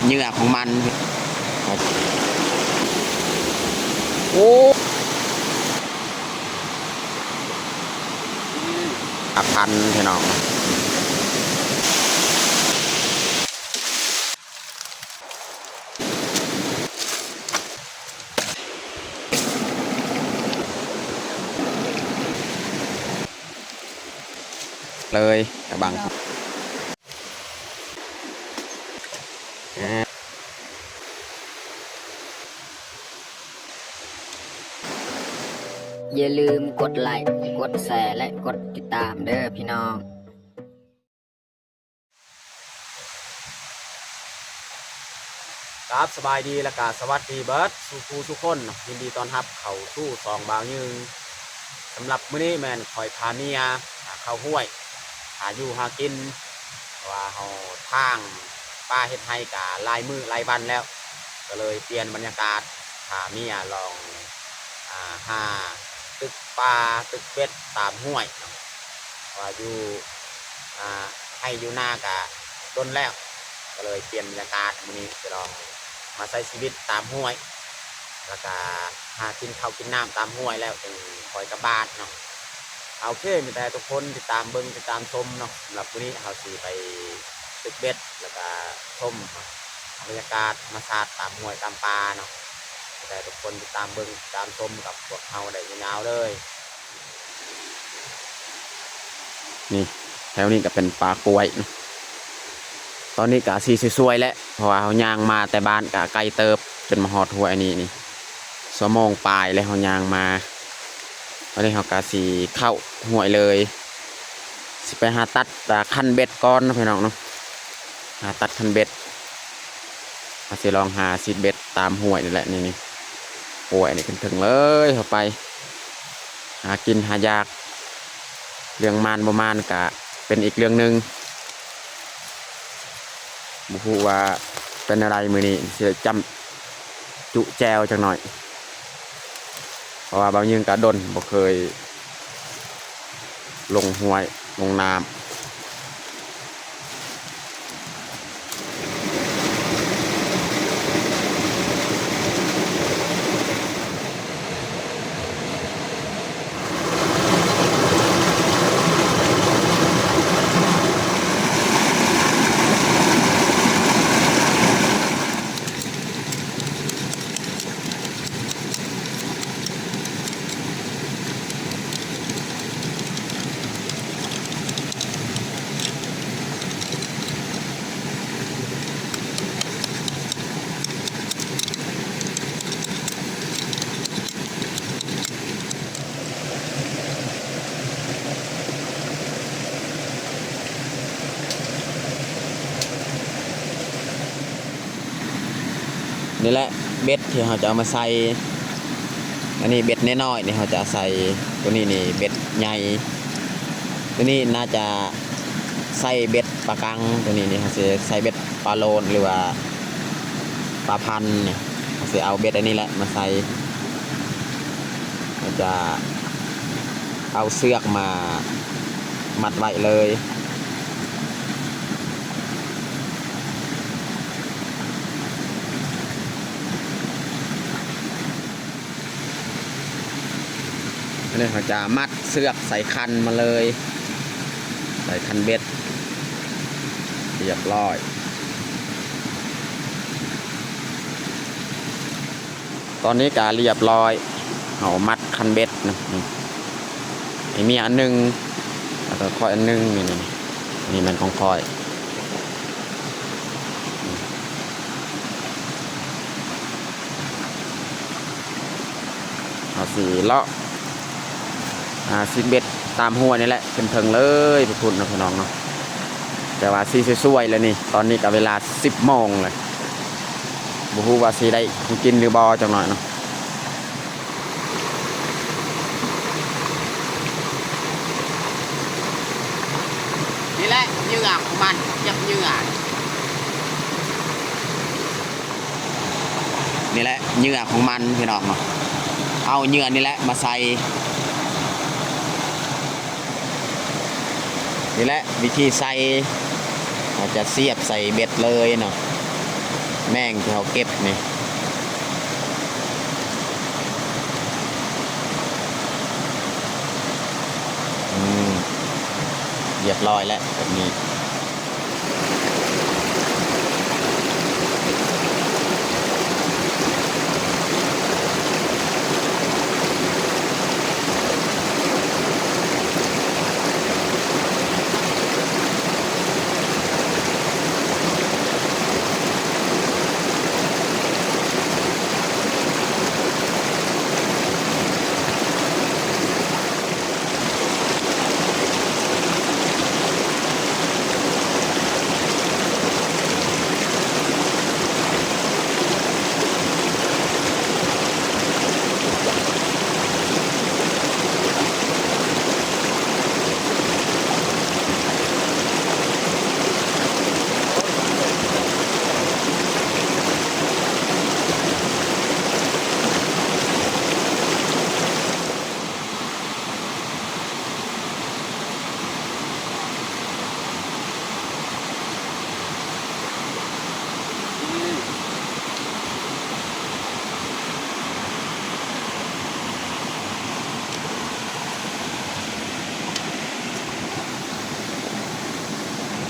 เหยื่อของมันโอ้พันพี่น้องเลยกระบังอย่าลืมกดไลค์กดแชร์และกดติดตามเด้อพี่น้องครับสบายดีและก็สวัสดีเบิร์ดทุกคนยินดีต้อนรับเข้าสู่ซองบางยืงสำหรับมื้อนี้แมนคอยพาเมียเข้าห้วยหาอยู่หากินว่าเฮาทางป้าเฮ็ดให้กะลายมือลายวันแล้วก็เลยเปลี่ยนบรรยากาศพาเมียลองหาตึกปลาตึกเป็ดตามห้วยว่าอยู่ให้อยู่หน้ากะต้นแล้วก็เลยเปลี่ยนบรรยากาศมื้อนี้จะลองมาใช้ชีวิตตามห้วยแล้วก็หากินข้าวกินน้ำตามห้วยแล้วจึงคอยกระบาดเนาะเอาโอเคมีแต่ทุกคนติดตามเบิ้งติดตามชมเนาะสำหรับวันนี้เราสีไปตึกเบ็ดแล้วก็ชมบรรยากาศมาสาดตามห้วยตามปลาเนาะแต่ทุกคนติดตามเบิ้งติดตามชมกับพวกเราได้ยาวๆเลยนี่แถวนี้ก็เป็นปลากล้วยตอนนี้กะสีสวยๆแล้วเพราะว่าเขายางมาแต่บ้านกะไกลเติบจนมาหอดหัวอันนี้นี่ชั่วโมงปลายเลยเขายางมาตอนนี้เขากะสีเข้าห่วยเลยสิไปหาตัดคันเบ็ดก้อนนะพี่น้องเนาะหาตัดคันเบ็ดเขาสิลองหาซีดเบ็ดตามห่วยนี่แหละนี่ห่วยนี่ถึงเลยเข้าไปหากินหายากเรื่องมานบ่มานกะเป็นอีกเรื่องหนึ่งบุคูว่าเป็นอะไรมือนี้เสียจำจุแจวจังหน่อยเพราะว่าบางยืนกะดนบ่เคยลงห้วยลงน้ำนี่แหละเบ็ดที่เราจะเอามาใส่อันนี้เบ็ดน้อยๆนี่เราจะใส่ตัวนี้นี่เบ็ดใหญ่ตัวนี้น่าจะใส่เบ็ดปลากังตัวนี้นี่เราจะใส่เบ็ดปลาโลนหรือว่าปลาพันเนี่ยเราจะเอาเบ็ดอันนี้แหละมาใส่เราจะเอาเสือกมามัดไว้เลยอันนี้เขาจะมัดเสือกใส่คันมาเลยใส่คันเบ็ดเรียบร้อยตอนนี้กาเรียบร้อยเขามัดคันเบ็ดนะมีอันนึงแล้วก็คอยอันนึงนี่มันของคอยเอาสีเลาะซีเบ็ดตามหัวนี่แหละเป็นเพิงเลยพี่คุณนะพี่น้องเนาะแต่ว่าซีสวยๆเลยนี่ตอนนี้กับเวลา10 โมงเลยบุฮูว่าซีได้ของกินหรือบอจังหน่อยเนาะนี่แหละเหยื่อของมันจับเหยื่อนี่แหละเหยื่อของมันพี่น้องเนาะเอาเหยื่อนี่แหละมาใส่นี่แหละวิธีใส่เราจะเสียบใส่เบ็ดเลยเนาะ แม่งที่เขาเก็บนี่เรียบร้อยแล้วแบบนี้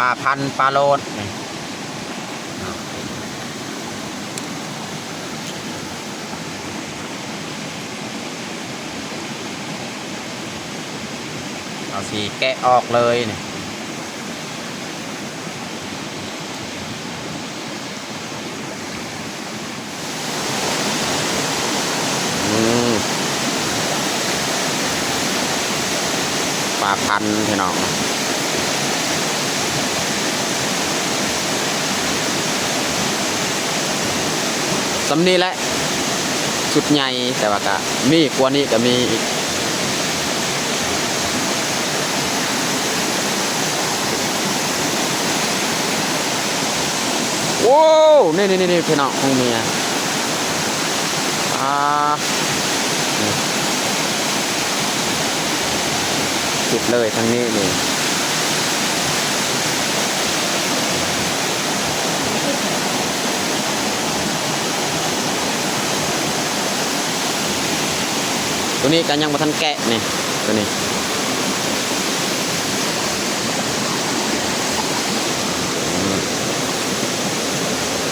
ปลาพันปลาโลดเอาสีแกะออกเลยเนี่ยปลาพันพี่น้องสำนี้แหละสุดใหญ่แต่ว่าก็มีกว่านี้ก็มีอีกโอ้นี่พี่น้องของเมียสุดเลยทั้งนี้นี่ตัวนี้กันยังบ่ทันแกะนี่ตัวนี้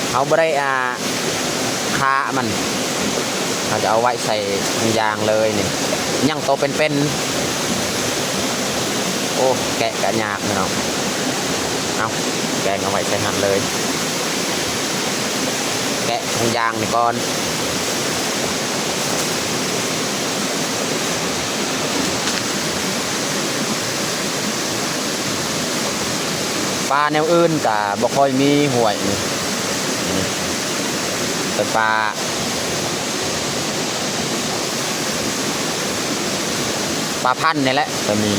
เขาบ่ได้คามันเขาจะเอาไว้ใส่ยางเลยนี่ยังโตเป็นโอ้แกะกะยากพี่น้องเอาแกงเอาไว้ใส่หั่นเลยแกะทางยางนี่ก่อนปลาแนวอื่นกะบ่ค่อยมีห่วยนี่เป็นปลาพันธุ์นี่แหละจะมี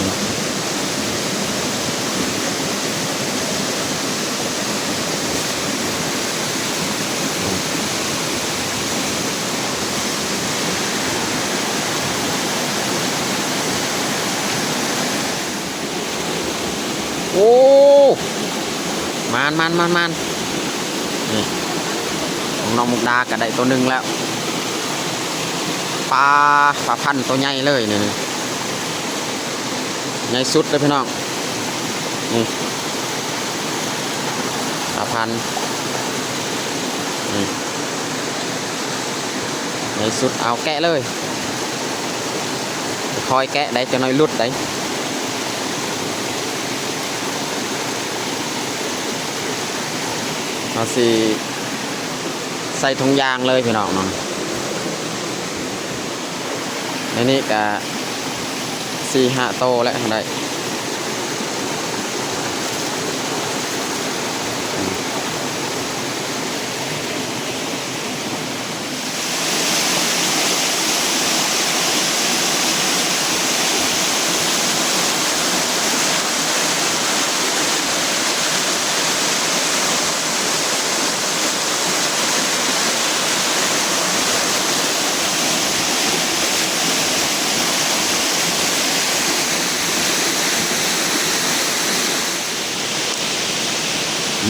โอ้มันนี่ของน้องมุกดาก็ได้ตัวหนึ่งแล้วปลาพันธุ์ตัวใหญ่เลยนี่ใหญ่สุดเลยพี่น้องนี่ปลาพันธุ์นี่ใหญ่สุดเอาแกะเลยคอยแกะได้จะน้อยลุดได้เอาสิใส่ถุงยางเลยพี่น้องในนี้ก็4-5 โตแล้วได้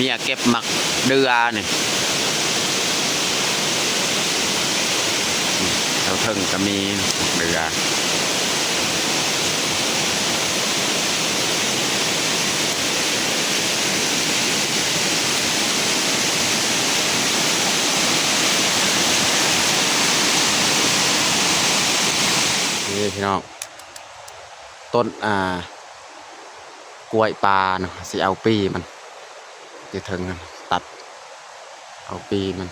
เมียเก็บหมักเดือเนี่ย เทิงก็มีเรือนี่พี่น้องต้นกล้วยปลาเนาะสิเอาปีมันจะถึงตัดเอาปีมัน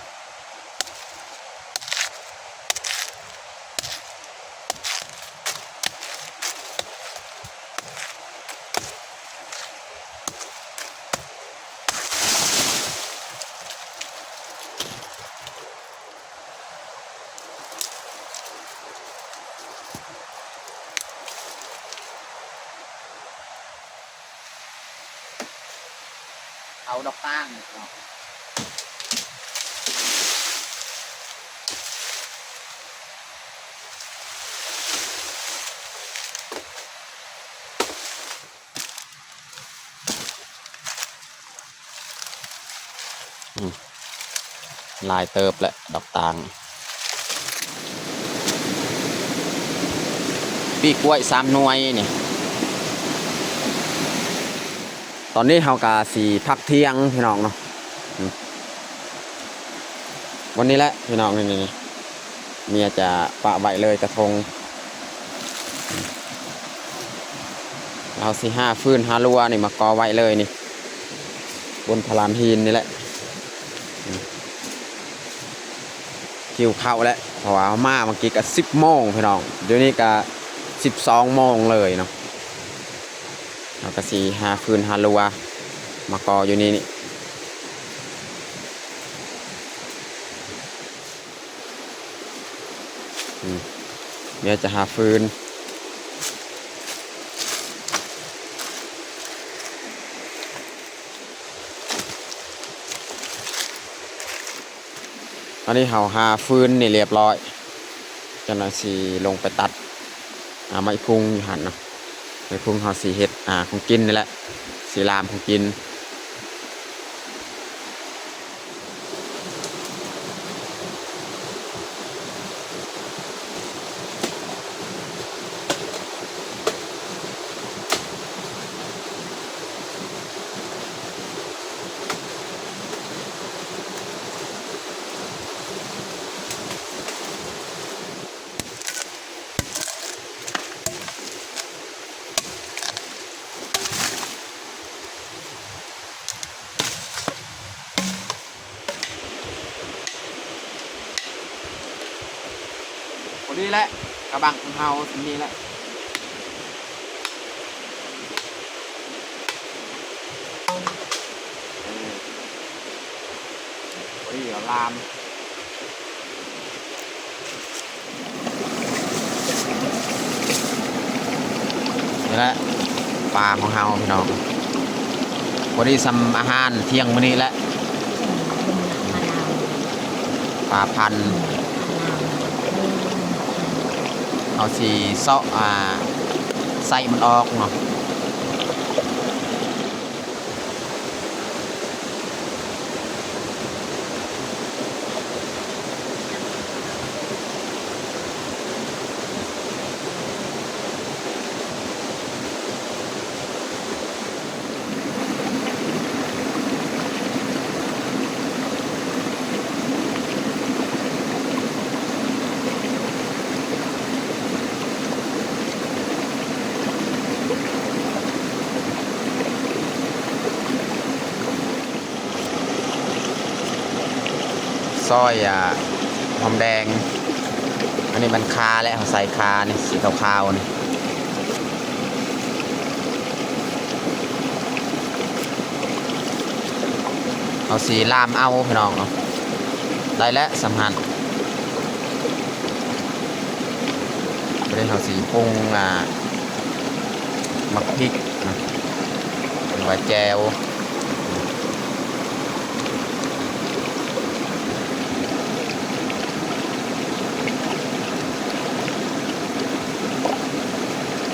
เอาดอกตั้งลายเติบแหละดอกตางปีกล้วย3 หน่วยเนี่ยตอนนี้เฮากาสีพักเที่ยงพี่น้องเนาะวันนี้แหละพี่น้องนี่เมียจะปะใบเลยกระทงเอาสิ5 ฟืน5 รัวนี่มากอไว้เลยนี่บนพลานหินนี่แหละคิวเข้าแล้วเพราะว่ามาเมื่อกี้ก็10 โมงพี่น้องเดี๋ยวนี้ก็12 โมงเลยเนาะเอากระสี5 ฟืน5 รัวมากออยู่นี่เดี๋ยวจะหาฟืนอันนี้เขาหาฟืนนี่เรียบร้อยจังหวะสีลงไปตัดไม้พุงอยู่หันเนาะไม้พุงเขาสีเห็ดของกินนี่แหละสีลามของกินนี่แหละกระบังของเฮาสิ่งนี้แหละลามนี่แหละปลาของเฮาพี่น้องวันนี้ทำอาหารเที่ยงมื้อนี้แหละปลาพันเอาสีเซาะใส่มันออกเนาะซอยหอมแดงอันนี้มันคาและเขาใส่คาเนี่ยสีขาวๆนี่เอาสีลามเอาพี่น้องเนาะได้แล้วสำคัญไม่ได้เอาสีปรุงหมักพริกนะหรือว่าแจว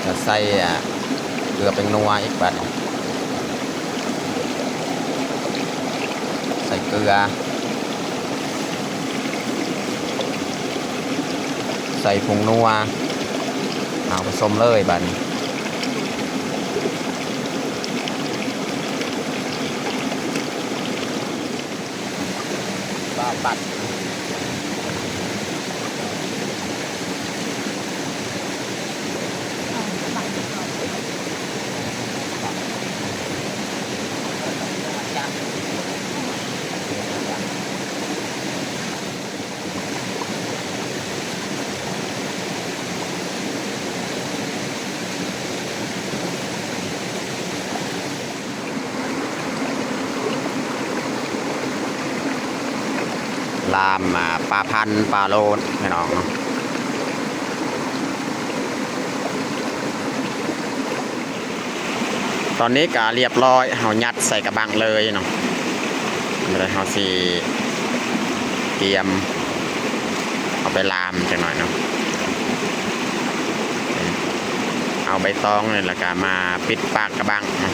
จะใส่เกลือเป็นนัวอีกบัดใส่เกลือ ใส่ผงนัวเอาผสมเลยบัดนี้ปัดลามปลาพันธุ์ปลาโลดพี่น้องเนาะตอนนี้ก็เรียบร้อยเอายัดใส่กระบังเลยเนาะเดี๋ยวเราสิเตรียมเอาไปลามจังหน่อยเนาะเอาใบตองเนี่ยแล้วก็มาปิดปากกระบังเนาะ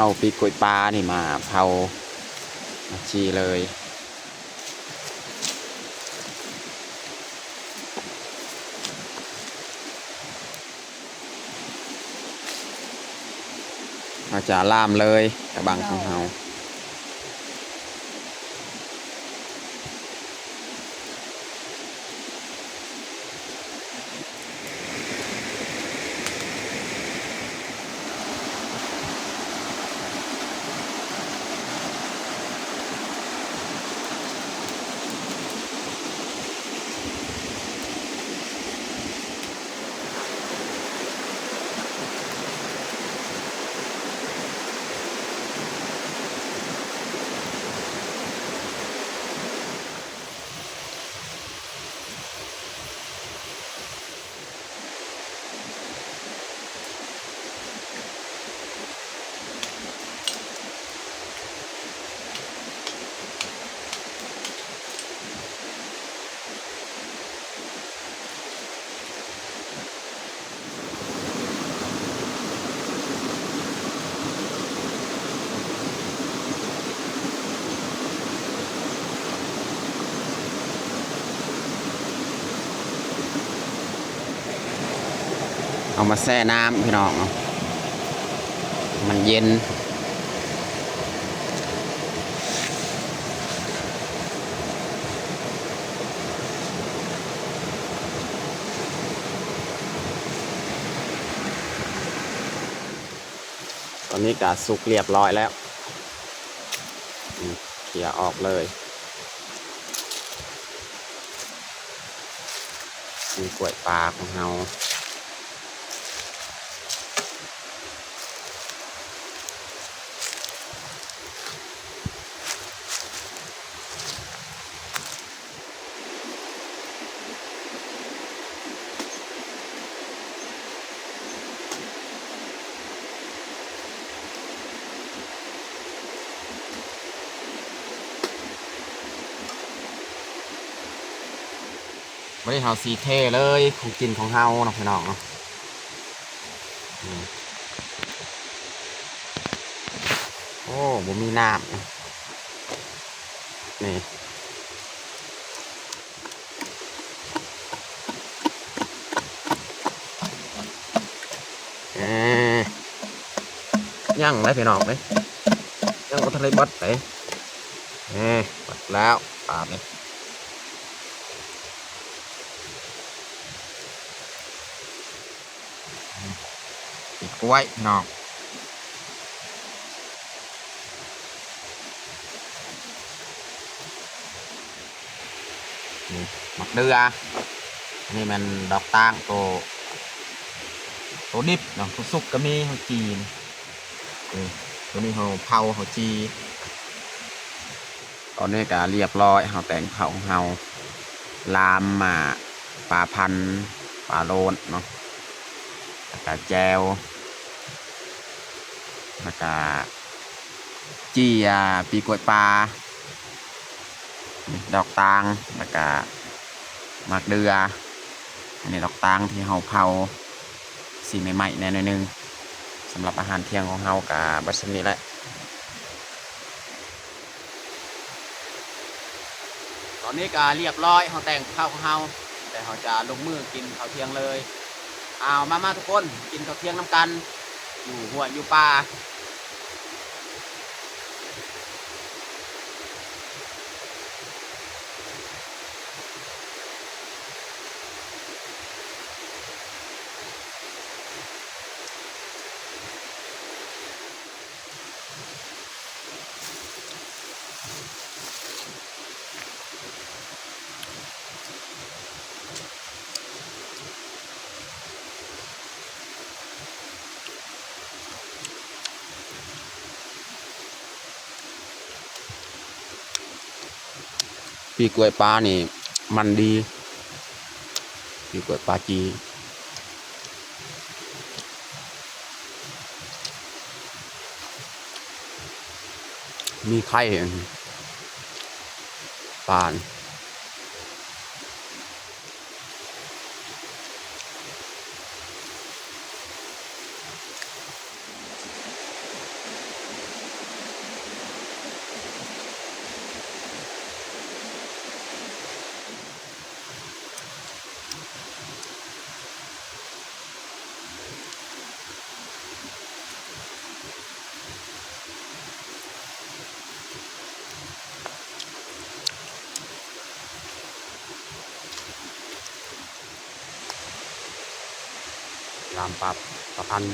เอาปีกกล้วยปลานี่มาเผามาชีเลยเราจะล่ามเลยกระบังของเราเอามาแช่น้ำพี่น้องมันเย็นตอนนี้กะสุกเรียบร้อยแล้วเขี่ยออกเลยมีกล้วยปลาของเราไม่ได้เฮาซีเท่เลยของกินของเฮาเนาะพี่น้องเนาะโอ้บ่มีน้ำนี่ย่างได้พี่น้องเลยย่างก็ทะเลบัดไปบัดแล้วปาดเลยอีกกล้วยพี่น้องนี่หมักเดือนี่มันดอกตางโตดิบเนาะตัวสุกก็มีเขาจีน ตัวนี้เขาเผาเขาจี ตอนนี้ก็เรียบร้อยเฮาแต่งเผาของเฮาลามมาปลาพันธุ์ปลาโลนเนาะแล้วก็แจวแล้วก็จี้ปีกล้วยปลาดอกตางแล้วก็หมากเดืออันนี้ดอกตางที่เฮาเผาสีใหม่ๆแน่หน่อยหนึงสำหรับอาหารเที่ยงของเฮากับบัดซำนี้แหละตอนนี้ก็เรียบร้อยเฮาแต่งข้าวของเฮาแต่เฮาจะลงมือกินข้าวเที่ยงเลยเอามาทุกคนกินข้าวเที่ยงน้ำกันอยู่หัวอยู่ป่าปีกล้วยปลานี่มันดีปีกล้วยปลาจีมีไข่ปานลามปลาพันธุ์